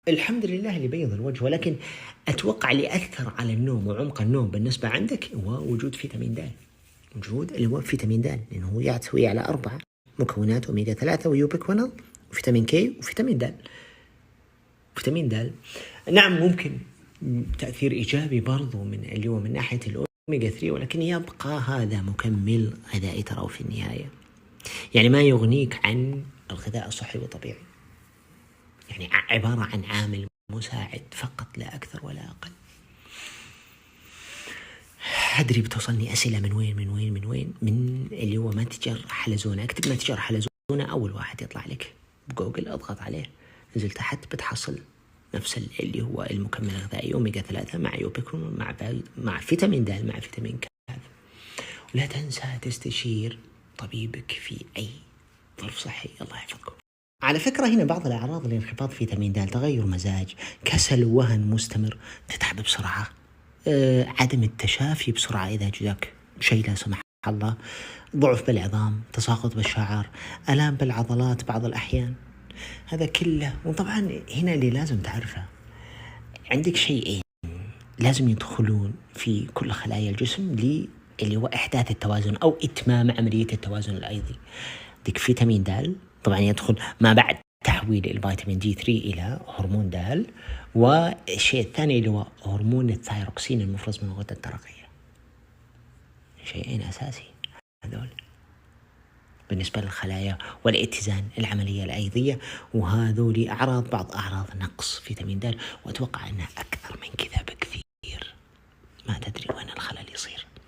الحمد لله اللي بيض الوجه، ولكن أتوقع اللي أثر على النوم وعمق النوم بالنسبة عندك هو وجود فيتامين د. وجود اللي هو فيتامين د، لأنه هو يحتوي على 4 مكونات أوميجا 3 ويوبيكوينول وفيتامين كي وفيتامين د. فيتامين د نعم ممكن تأثير إيجابي برضو من اللي هو من ناحية الأوميجا 3، ولكن يبقى هذا مكمل غذائي ترى في النهاية، يعني ما يغنيك عن الغذاء الصحي والطبيعي، يعني عبارة عن عامل مساعد فقط لا أكثر ولا أقل. أدري بتوصلني أسئلة من وين من اللي هو متجر حلزونة. اكتب متجر حلزونة، أول واحد يطلع لك بجوجل اضغط عليه، نزل تحت بتحصل نفس اللي هو المكمل الغذائي أوميجا 3 مع يوبيكوينول مع فيتامين د مع فيتامين ك. ولا تنسى تستشير طبيبك في أي ظرف صحي. الله يحفظكم. على فكرة هنا بعض الأعراض لانخفاض فيتامين د: تغير مزاج، كسل ووهن مستمر، تتعب بسرعة، عدم التشافي بسرعة إذا جاك شيء لا سمح الله، ضعف بالعظام، تساقط بالشعر، ألام بالعضلات بعض الأحيان. هذا كله. وطبعا هنا اللي لازم تعرفه، عندك شيئين لازم يدخلون في كل خلايا الجسم اللي هو إحداث التوازن أو إتمام عملية التوازن الأيضي. عندك فيتامين د طبعا يدخل ما بعد تحويل الفيتامين دي 3 إلى هرمون د، والشيء الثاني اللي هو هرمون الثايروكسين المفرز من الغدة الدرقية. شيئين أساسي هذول بالنسبة للخلايا والاتزان العملية الأيضية، وهذول بعض أعراض نقص فيتامين د، وأتوقع أنها أكثر من كذا بكثير. ما تدري وين الخلل.